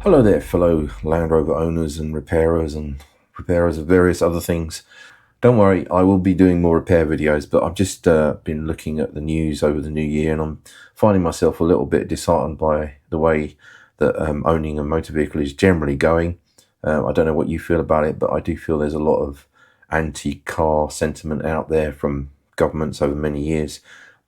Hello there, fellow Land Rover owners and repairers of various other things. Don't worry, I will be doing more repair videos, but I've just been looking at the news over the new year and I'm finding myself a little bit disheartened by the way that owning a motor vehicle is generally going. I don't know what you feel about it, but I do feel there's a lot of anti-car sentiment out there from governments over many years.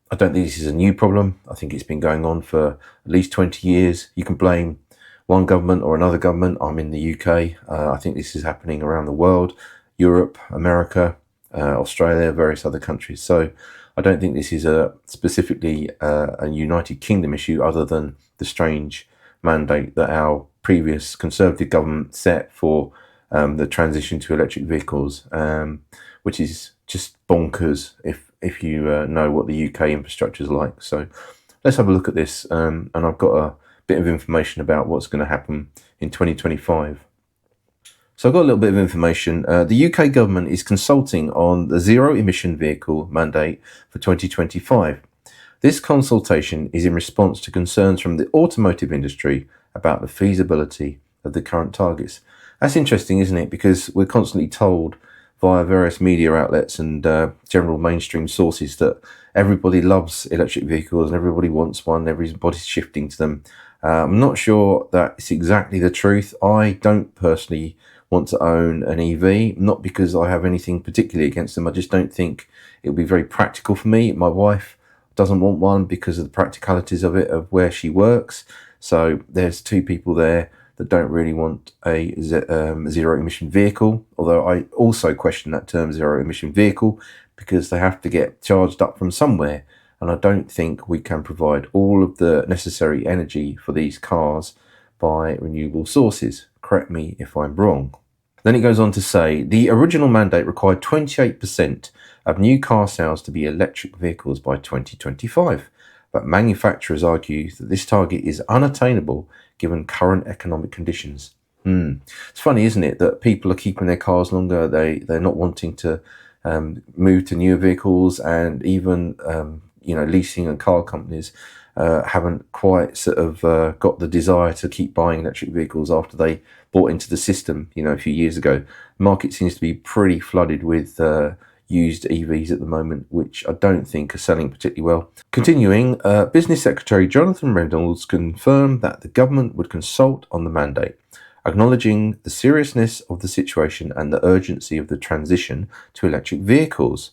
I don't think this is a new problem. I think it's been going on for at least 20 years. You can blame one government or another government. I'm in the UK. I think this is happening around the world, Europe, America, Australia, various other countries. So I don't think this is specifically a United Kingdom issue, other than the strange mandate that our previous Conservative government set for the transition to electric vehicles, which is just bonkers if you know what the UK infrastructure is like. So let's have a look at this, and I've got a bit of information about what's going to happen in 2025. So I've got a little bit of information. The UK government is consulting on the zero emission vehicle mandate for 2025. This consultation is in response to concerns from the automotive industry about the feasibility of the current targets. That's interesting, isn't it? Because we're constantly told via various media outlets and general mainstream sources that everybody loves electric vehicles and everybody wants one, everybody's shifting to them. I'm not sure that it's exactly the truth. I don't personally want to own an EV, not because I have anything particularly against them. I just don't think it'll be very practical for me. My wife doesn't want one because of the practicalities of it, of where she works. So there's two people there that don't really want a zero emission vehicle, although I also question that term zero emission vehicle because they have to get charged up from somewhere. And I don't think we can provide all of the necessary energy for these cars by renewable sources. Correct me if I'm wrong. Then it goes on to say, the original mandate required 28% of new car sales to be electric vehicles by 2025. But manufacturers argue that this target is unattainable given current economic conditions. It's funny, isn't it, that people are keeping their cars longer. They're not wanting to move to newer vehicles, and even leasing and car companies haven't quite sort of got the desire to keep buying electric vehicles after they bought into the system, a few years ago. The market seems to be pretty flooded with used EVs at the moment, which I don't think are selling particularly well. Continuing, Business Secretary Jonathan Reynolds confirmed that the government would consult on the mandate, acknowledging the seriousness of the situation and the urgency of the transition to electric vehicles.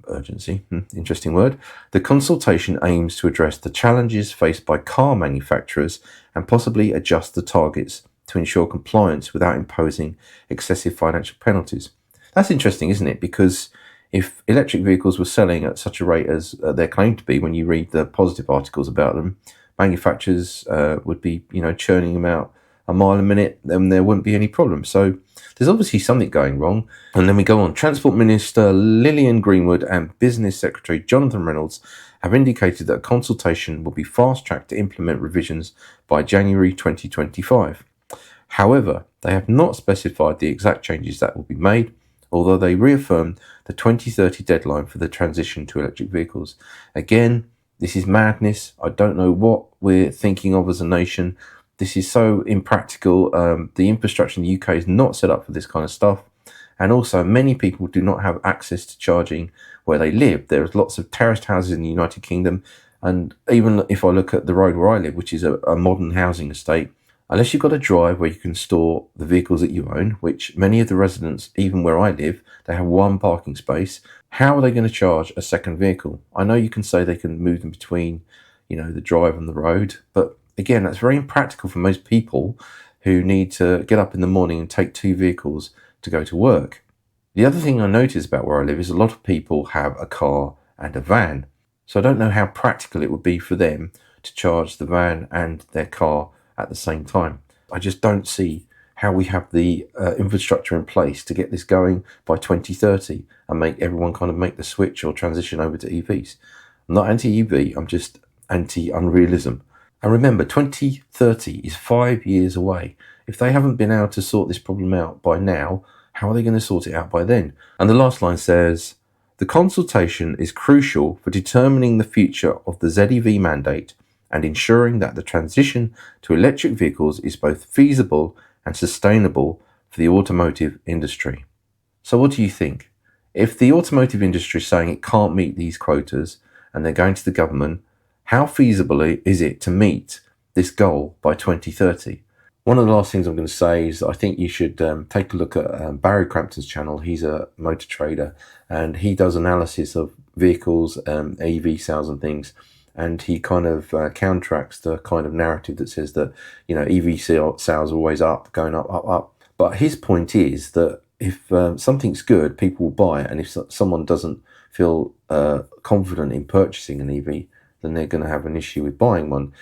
Urgency, interesting word. The consultation aims to address the challenges faced by car manufacturers and possibly adjust the targets to ensure compliance without imposing excessive financial penalties. That's interesting, isn't it? Because if electric vehicles were selling at such a rate as they're claimed to be, when you read the positive articles about them, manufacturers would be, churning them out a mile a minute, then there wouldn't be any problem. So there's obviously something going wrong. And then we go on. Transport Minister Lillian Greenwood and Business Secretary Jonathan Reynolds have indicated that a consultation will be fast-tracked to implement revisions by January 2025. However, they have not specified the exact changes that will be made, although they reaffirmed the 2030 deadline for the transition to electric vehicles. Again, this is madness. I don't know what we're thinking of as a nation. This is so impractical. The infrastructure in the UK is not set up for this kind of stuff. And also, many people do not have access to charging where they live. There's lots of terraced houses in the United Kingdom. And even if I look at the road where I live, which is a modern housing estate, unless you've got a drive where you can store the vehicles that you own, which many of the residents, even where I live, they have one parking space, how are they going to charge a second vehicle? I know you can say they can move them between, the drive and the road, but again, that's very impractical for most people who need to get up in the morning and take two vehicles to go to work. The other thing I notice about where I live is a lot of people have a car and a van. So I don't know how practical it would be for them to charge the van and their car at the same time. I just don't see how we have the infrastructure in place to get this going by 2030 and make everyone kind of make the switch or transition over to EVs. I'm not anti-EV, I'm just anti-unrealism. And remember, 2030 is 5 years away. If they haven't been able to sort this problem out by now, how are they going to sort it out by then? And the last line says, the consultation is crucial for determining the future of the ZEV mandate and ensuring that the transition to electric vehicles is both feasible and sustainable for the automotive industry. So what do you think? If the automotive industry is saying it can't meet these quotas and they're going to the government, how feasible is it to meet this goal by 2030? One of the last things I'm going to say is I think you should take a look at Barry Crampton's channel. He's a motor trader and he does analysis of vehicles, EV sales and things. And he kind of counteracts the kind of narrative that says that, EV sales are always up, going up, up, up. But his point is that if something's good, people will buy it. And if someone doesn't feel confident in purchasing an EV, then they're going to have an issue with buying one.